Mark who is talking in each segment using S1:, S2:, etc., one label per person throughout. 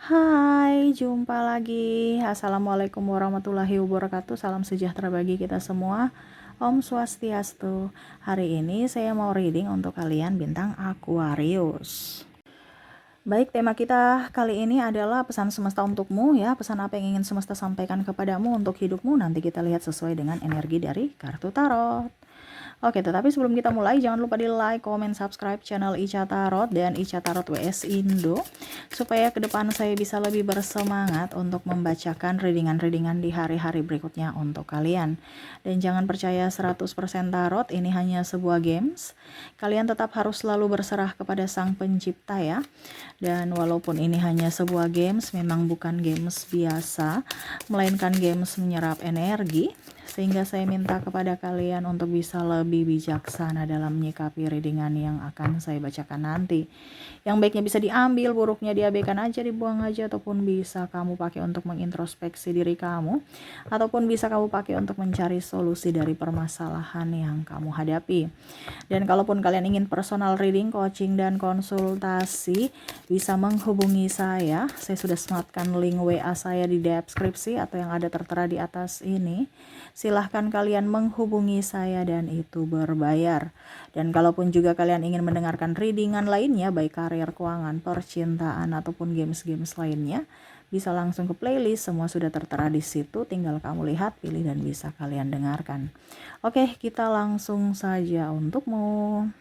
S1: Hai, jumpa lagi. Assalamualaikum warahmatullahi wabarakatuh. Salam sejahtera bagi kita semua. Om Swastiastu. Hari ini saya mau reading untuk kalian bintang Aquarius. Baik, tema kita kali ini adalah pesan semesta untukmu ya. Pesan apa yang ingin semesta sampaikan kepadamu untuk hidupmu. Nanti kita lihat sesuai dengan energi dari kartu tarot. Oke, tetapi sebelum kita mulai, jangan lupa di like, comment, subscribe channel Ica Tarot dan Ica Tarot WS Indo, supaya ke depan saya bisa lebih bersemangat untuk membacakan readingan-readingan di hari-hari berikutnya untuk kalian. Dan jangan percaya 100% tarot, ini hanya sebuah games. Kalian tetap harus selalu berserah kepada Sang Pencipta ya. Dan walaupun ini hanya sebuah games, memang bukan games biasa, melainkan games menyerap energi. Sehingga saya minta kepada kalian untuk bisa lebih bijaksana dalam menyikapi readingan yang akan saya bacakan nanti. Yang baiknya bisa diambil, buruknya diabaikan aja, dibuang aja, ataupun bisa kamu pakai untuk mengintrospeksi diri kamu, ataupun bisa kamu pakai untuk mencari solusi dari permasalahan yang kamu hadapi. Dan kalaupun kalian ingin personal reading, coaching, dan konsultasi, bisa menghubungi saya. Saya sudah sematkan link WA saya di deskripsi atau yang ada tertera di atas ini. Silahkan kalian menghubungi saya dan itu berbayar. Dan kalaupun juga kalian ingin mendengarkan readingan lainnya, baik karir, keuangan, percintaan, ataupun games-games lainnya, bisa langsung ke playlist, semua sudah tertera di situ, tinggal kamu lihat, pilih, dan bisa kalian dengarkan. Oke, kita langsung saja untukmu.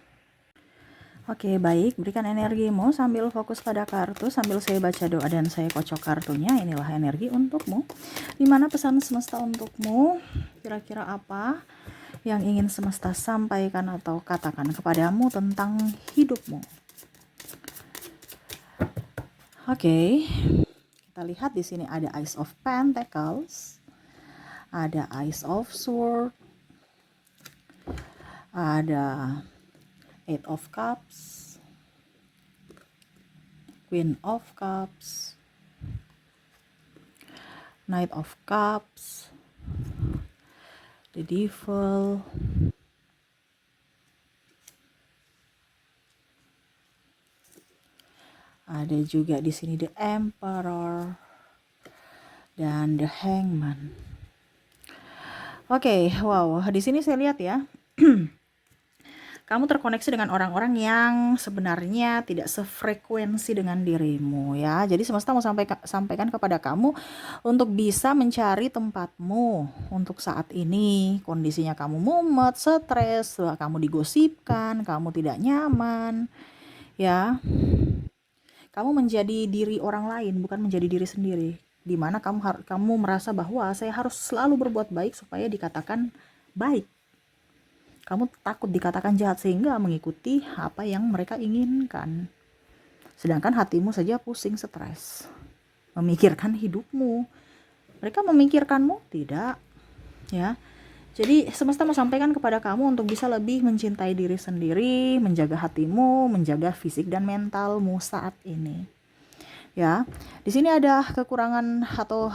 S1: Oke, baik, berikan energimu sambil fokus pada kartu, sambil saya baca doa dan saya kocok kartunya. Inilah energi untukmu. Dimana pesan semesta untukmu? Kira-kira apa yang ingin semesta sampaikan atau katakan kepadamu tentang hidupmu? Oke, kita lihat di sini ada Ace of Pentacles, ada Ace of Swords, ada Eight of Cups, Queen of Cups, Knight of Cups, the Devil, ada juga di sini the Emperor dan the Hangman. Oke, wow, di sini saya lihat ya. Kamu terkoneksi dengan orang-orang yang sebenarnya tidak sefrekuensi dengan dirimu ya. Jadi semesta mau sampaikan kepada kamu untuk bisa mencari tempatmu untuk saat ini. Kondisinya kamu mumet, stres, kamu digosipkan, kamu tidak nyaman ya. Kamu menjadi diri orang lain, bukan menjadi diri sendiri. Dimana kamu merasa bahwa saya harus selalu berbuat baik supaya dikatakan baik. Kamu takut dikatakan jahat sehingga mengikuti apa yang mereka inginkan. Sedangkan hatimu saja pusing, stres, memikirkan hidupmu. Mereka memikirkanmu tidak, ya. Jadi semesta mau sampaikan kepada kamu untuk bisa lebih mencintai diri sendiri, menjaga hatimu, menjaga fisik dan mentalmu saat ini. Ya, di sini ada kekurangan atau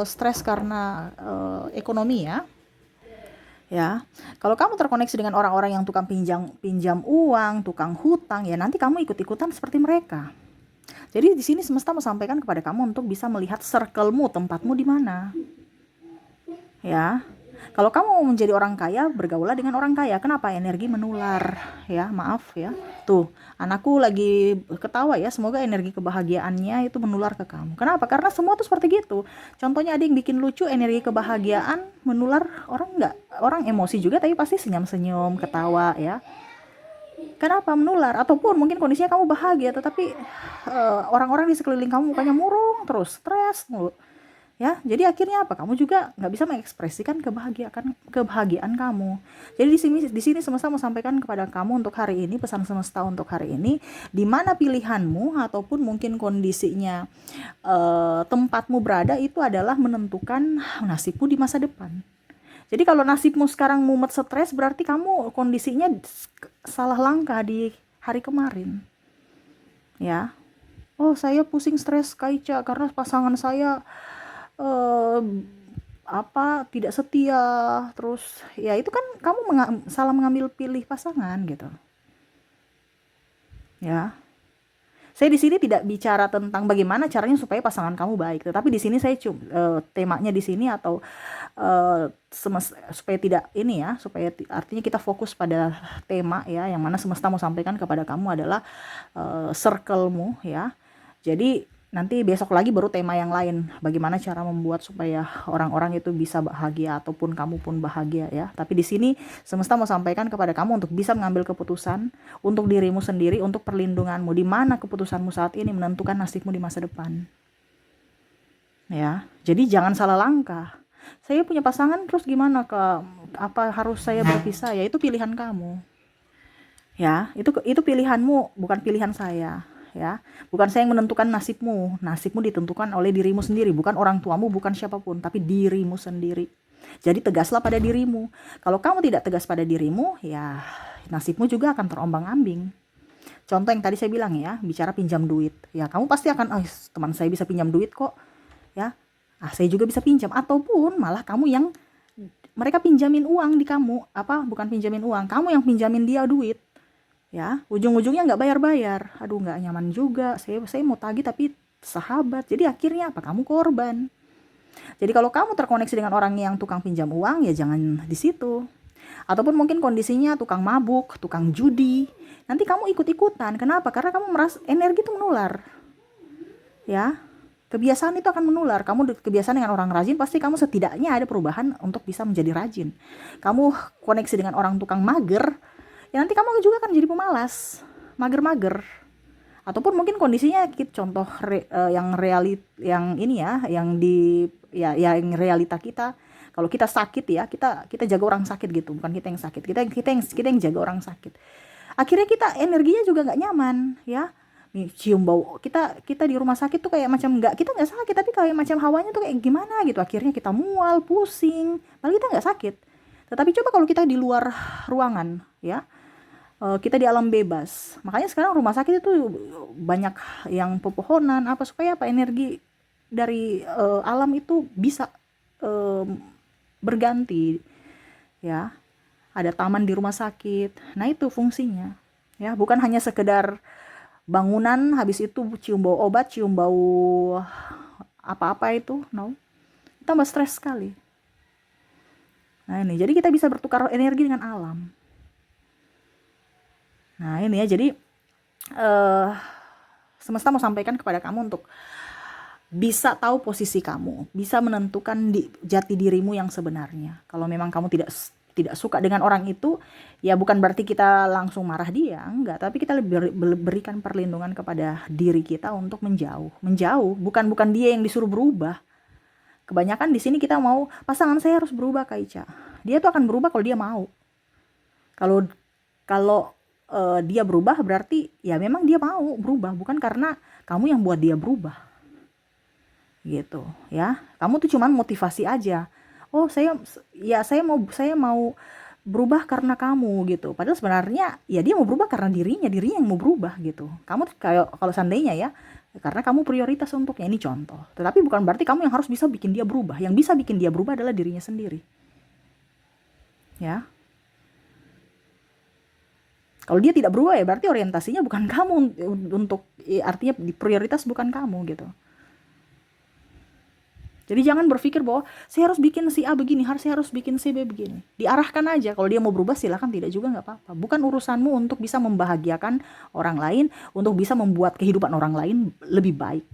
S1: stres karena ekonomi ya. Ya, kalau kamu terkoneksi dengan orang-orang yang tukang pinjam uang, tukang hutang, ya nanti kamu ikut-ikutan seperti mereka. Jadi di sini semesta mau sampaikan kepada kamu untuk bisa melihat circle-mu, tempatmu di mana. Ya, kalau kamu mau menjadi orang kaya, bergaulah dengan orang kaya. Kenapa? Energi menular. Ya, maaf ya. Tuh, anakku lagi ketawa ya. Semoga energi kebahagiaannya itu menular ke kamu. Kenapa? Karena semua tuh seperti gitu. Contohnya ada yang bikin lucu, energi kebahagiaan menular, orang enggak. Orang emosi juga tapi pasti senyum-senyum, ketawa ya. Kenapa menular? Ataupun mungkin kondisinya kamu bahagia, tetapi orang-orang di sekeliling kamu mukanya murung, terus stres mulu. Ya, jadi akhirnya apa? Kamu juga nggak bisa mengekspresikan kebahagiaan kamu. Jadi di sini semesta mau sampaikan kepada kamu untuk hari ini, pesan semesta untuk hari ini, di mana pilihanmu ataupun mungkin kondisinya tempatmu berada itu adalah menentukan nasibmu di masa depan. Jadi kalau nasibmu sekarang mumet, stres, berarti kamu kondisinya salah langkah di hari kemarin. Ya. Oh, saya pusing stres Kaica karena pasangan saya eh, tidak setia, terus ya itu kan kamu salah mengambil pilih pasangan gitu ya. Saya di sini tidak bicara tentang bagaimana caranya supaya pasangan kamu baik, tetapi di sini saya temanya di sini atau supaya tidak ini ya, supaya artinya kita fokus pada tema ya, yang mana semesta mau sampaikan kepada kamu adalah circle-mu ya. Jadi nanti besok lagi baru tema yang lain, bagaimana cara membuat supaya orang-orang itu bisa bahagia ataupun kamu pun bahagia ya. Tapi di sini semesta mau sampaikan kepada kamu untuk bisa mengambil keputusan untuk dirimu sendiri, untuk perlindunganmu, di mana keputusanmu saat ini menentukan nasibmu di masa depan. Ya, jadi jangan salah langkah. Saya punya pasangan terus gimana, apa harus saya berpisah? Ya itu pilihan kamu. Ya, itu pilihanmu, bukan pilihan saya. Ya, bukan saya yang menentukan nasibmu. Nasibmu ditentukan oleh dirimu sendiri, bukan orang tuamu, bukan siapapun, tapi dirimu sendiri. Jadi tegaslah pada dirimu. Kalau kamu tidak tegas pada dirimu, ya nasibmu juga akan terombang-ambing. Contoh yang tadi saya bilang ya, bicara pinjam duit. Ya, kamu pasti akan, teman saya bisa pinjam duit kok. Ya, saya juga bisa pinjam. Ataupun malah kamu yang mereka pinjamin uang di kamu, bukan pinjamin uang, kamu yang pinjamin dia duit. Ya, ujung-ujungnya nggak bayar-bayar. Aduh, nggak nyaman juga. Saya mau tagih tapi sahabat. Jadi akhirnya apa? Kamu korban. Jadi kalau kamu terkoneksi dengan orang yang tukang pinjam uang, ya jangan di situ. Ataupun mungkin kondisinya tukang mabuk, tukang judi. Nanti kamu ikut-ikutan. Kenapa? Karena kamu merasa energi itu menular. Ya, kebiasaan itu akan menular. Kamu kebiasaan dengan orang rajin, pasti kamu setidaknya ada perubahan untuk bisa menjadi rajin. Kamu koneksi dengan orang tukang mager, ya nanti kamu juga akan jadi pemalas, mager-mager. Ataupun mungkin kondisinya contoh yang ini ya, yang realita kita. Kalau kita sakit ya, kita jaga orang sakit gitu, bukan kita yang sakit. Kita yang jaga orang sakit. Akhirnya kita energinya juga nggak nyaman ya. Cium bau kita di rumah sakit tuh kayak macam kita nggak sakit, tapi kayak macam hawanya tuh kayak gimana gitu. Akhirnya kita mual, pusing, padahal kita nggak sakit. Tetapi coba kalau kita di luar ruangan ya, kita di alam bebas. Makanya sekarang rumah sakit itu banyak yang pepohonan supaya energi dari alam itu bisa berganti ya. Ada taman di rumah sakit. Nah, itu fungsinya. Ya, bukan hanya sekedar bangunan habis itu cium bau obat, cium bau apa-apa itu. No. Tambah stres sekali. Nah, ini. Jadi kita bisa bertukar energi dengan alam. Nah, ini ya, jadi semesta mau sampaikan kepada kamu untuk bisa tahu posisi kamu, bisa menentukan jati dirimu yang sebenarnya. Kalau memang kamu tidak suka dengan orang itu, ya bukan berarti kita langsung marah dia, enggak, tapi kita lebih berikan perlindungan kepada diri kita untuk menjauh, bukan dia yang disuruh berubah. Kebanyakan di sini kita mau pasangan saya harus berubah, Kak Ica. Dia tuh akan berubah kalau dia mau. Kalau dia berubah berarti ya memang dia mau berubah, bukan karena kamu yang buat dia berubah gitu ya. Kamu tuh cuman motivasi aja. Saya mau berubah karena kamu gitu, padahal sebenarnya ya dia mau berubah karena dirinya yang mau berubah gitu. Kamu kayak kalau seandainya ya, karena kamu prioritas untuknya, ini contoh. Tetapi bukan berarti kamu yang harus bisa bikin dia berubah. Yang bisa bikin dia berubah adalah dirinya sendiri ya. Kalau dia tidak berubah ya berarti orientasinya bukan kamu untuk artinya prioritas bukan kamu gitu. Jadi jangan berpikir bahwa saya harus bikin si A begini, saya harus bikin si B begini. Diarahkan aja. Kalau dia mau berubah silakan, tidak juga nggak apa-apa. Bukan urusanmu untuk bisa membahagiakan orang lain, untuk bisa membuat kehidupan orang lain lebih baik.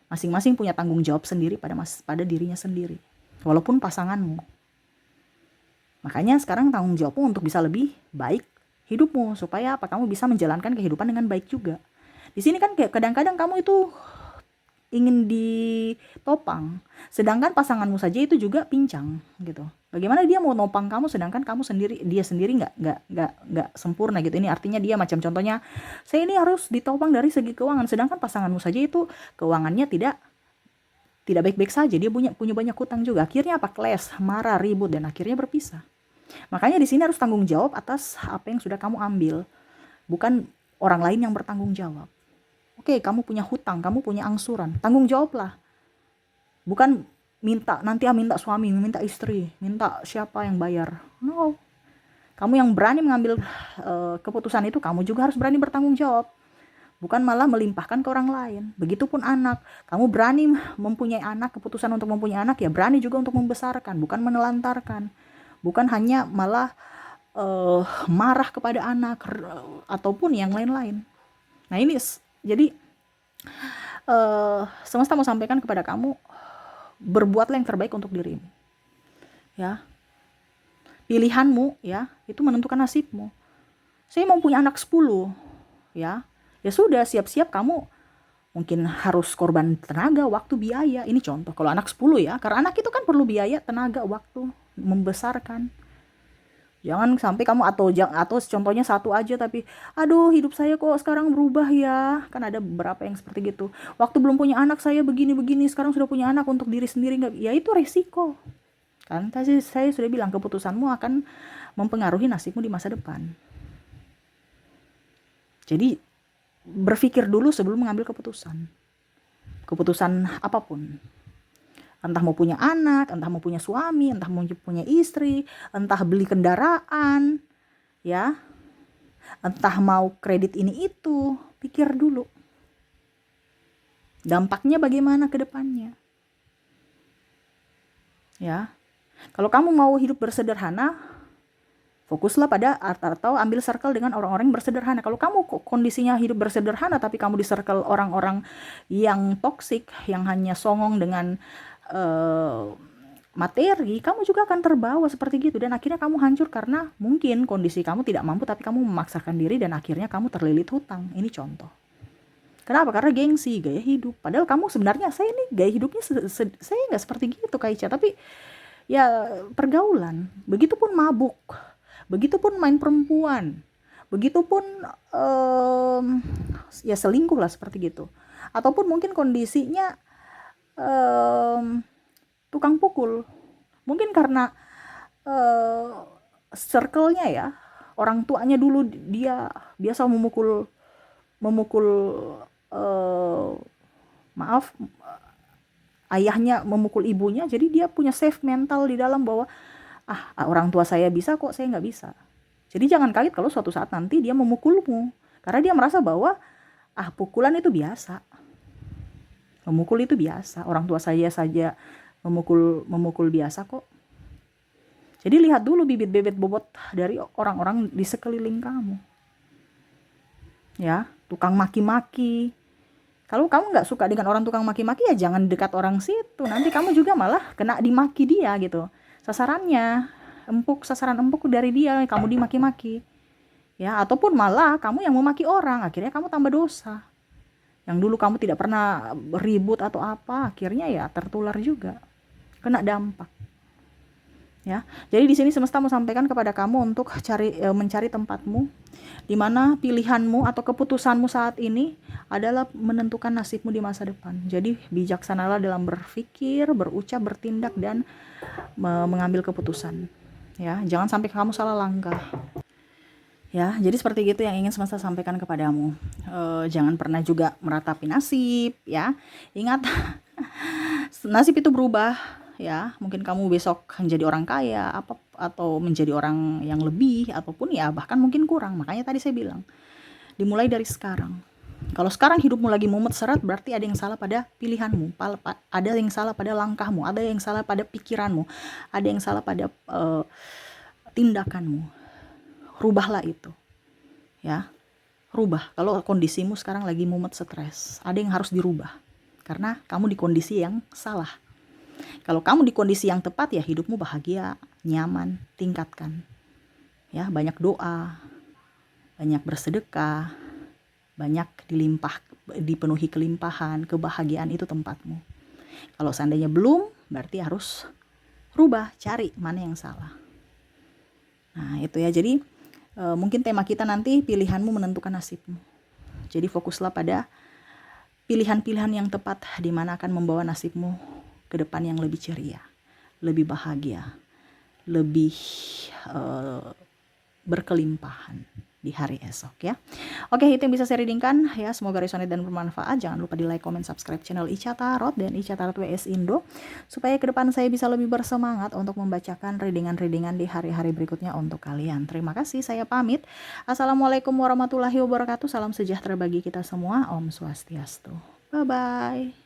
S1: Masing-masing punya tanggung jawab sendiri pada dirinya sendiri. Walaupun pasanganmu. Makanya sekarang tanggung jawabmu untuk bisa lebih baik hidupmu, supaya kamu bisa menjalankan kehidupan dengan baik juga. Di sini kan kadang-kadang kamu itu ingin ditopang, sedangkan pasanganmu saja itu juga pincang gitu. Bagaimana dia mau nopang kamu sedangkan dia sendiri nggak sempurna gitu. Ini artinya dia macam contohnya, saya ini harus ditopang dari segi keuangan, sedangkan pasanganmu saja itu keuangannya tidak baik-baik saja, dia punya banyak hutang juga. Akhirnya clash, marah, ribut, dan akhirnya berpisah. Makanya di sini harus tanggung jawab atas apa yang sudah kamu ambil, bukan orang lain yang bertanggung jawab. Oke, kamu punya hutang, kamu punya angsuran, tanggung jawablah. Bukan nanti minta suami, minta istri, minta siapa yang bayar. No. Kamu yang berani mengambil keputusan itu, kamu juga harus berani bertanggung jawab. bukan malah melimpahkan ke orang lain. Begitupun anak, kamu berani mempunyai anak, keputusan untuk mempunyai anak ya berani juga untuk membesarkan, bukan menelantarkan, bukan hanya malah marah kepada anak ataupun yang lain-lain. Nah ini jadi semesta mau sampaikan kepada kamu, berbuatlah yang terbaik untuk dirimu, ya. Pilihanmu ya itu menentukan nasibmu. Saya mau punya anak 10, ya sudah, siap-siap kamu mungkin harus korban tenaga, waktu, biaya. Ini contoh kalau anak 10 ya, karena anak itu kan perlu biaya, tenaga, waktu membesarkan. Jangan sampai kamu atau contohnya satu aja tapi aduh hidup saya kok sekarang berubah ya. Kan ada beberapa yang seperti gitu. Waktu belum punya anak saya begini-begini, sekarang sudah punya anak untuk diri sendiri nggak? Ya itu resiko. Kan tadi saya sudah bilang keputusanmu akan mempengaruhi nasibmu di masa depan. Jadi berpikir dulu sebelum mengambil keputusan. Keputusan apapun. Entah mau punya anak, entah mau punya suami, entah mau punya istri, entah beli kendaraan, ya. Entah mau kredit ini itu, pikir dulu. Dampaknya bagaimana ke depannya? Ya. Kalau kamu mau hidup bersederhana, fokuslah pada atau ambil circle dengan orang-orang yang bersederhana. Kalau kamu kondisinya hidup bersederhana tapi kamu di circle orang-orang yang toksik, yang hanya songong dengan materi, kamu juga akan terbawa seperti gitu dan akhirnya kamu hancur karena mungkin kondisi kamu tidak mampu tapi kamu memaksakan diri dan akhirnya kamu terlilit hutang. Ini contoh. Kenapa? Karena gengsi, gaya hidup. Padahal kamu sebenarnya, saya ini gaya hidupnya saya nggak seperti gitu Kak Ica, tapi ya pergaulan. Begitupun mabuk, begitupun main perempuan, begitupun ya selingkuh lah seperti gitu. Ataupun mungkin kondisinya tukang pukul, mungkin karena circle-nya ya, orang tuanya dulu dia biasa memukul maaf, ayahnya memukul ibunya, jadi dia punya safe mental di dalam bahwa orang tua saya bisa kok, saya nggak bisa. Jadi jangan kaget kalau suatu saat nanti dia memukulmu, karena dia merasa bahwa pukulan itu biasa. Memukul itu biasa, orang tua saya saja memukul biasa kok. Jadi lihat dulu bibit-bibit bobot dari orang-orang di sekeliling kamu. Ya, tukang maki-maki. Kalau kamu nggak suka dengan orang tukang maki-maki ya jangan dekat orang situ. Nanti kamu juga malah kena dimaki dia gitu. Sasarannya sasaran empuk dari dia, kamu dimaki-maki. Ya, ataupun malah kamu yang memaki orang, akhirnya kamu tambah dosa. Yang dulu kamu tidak pernah ribut atau apa, akhirnya ya tertular juga, kena dampak. Ya, jadi di sini semesta mau sampaikan kepada kamu untuk mencari tempatmu, di mana pilihanmu atau keputusanmu saat ini adalah menentukan nasibmu di masa depan. Jadi bijaksanalah dalam berpikir, berucap, bertindak dan mengambil keputusan. Ya, jangan sampai kamu salah langkah. Ya, jadi seperti itu yang ingin semesta sampaikan kepadamu. Jangan pernah juga meratapi nasib, ya. Ingat, nasib itu berubah, ya. Mungkin kamu besok menjadi orang kaya, atau menjadi orang yang lebih, ataupun ya bahkan mungkin kurang. Makanya tadi saya bilang, dimulai dari sekarang. Kalau sekarang hidupmu lagi mumet seret, berarti ada yang salah pada pilihanmu, ada yang salah pada langkahmu, ada yang salah pada pikiranmu, ada yang salah pada tindakanmu. Rubahlah itu, ya, rubah. Kalau kondisimu sekarang lagi mumet stres, ada yang harus dirubah karena kamu di kondisi yang salah. Kalau kamu di kondisi yang tepat ya hidupmu bahagia, nyaman, tingkatkan, ya. Banyak doa, banyak bersedekah, banyak dipenuhi kelimpahan, kebahagiaan itu tempatmu. Kalau seandainya belum, berarti harus rubah, cari mana yang salah. Nah itu ya, jadi mungkin tema kita nanti pilihanmu menentukan nasibmu. Jadi fokuslah pada pilihan-pilihan yang tepat di mana akan membawa nasibmu ke depan yang lebih ceria, lebih bahagia, lebih berkelimpahan. di hari esok ya. Oke, itu yang bisa saya readingkan ya. Semoga resonate dan bermanfaat. Jangan lupa di like, comment, subscribe channel Ica Tarot dan Ica Tarot WS Indo supaya ke depan saya bisa lebih bersemangat untuk membacakan readingan-readingan di hari-hari berikutnya untuk kalian. Terima kasih, saya pamit. Assalamualaikum warahmatullahi wabarakatuh. Salam sejahtera bagi kita semua. Om Swastiastu. Bye bye.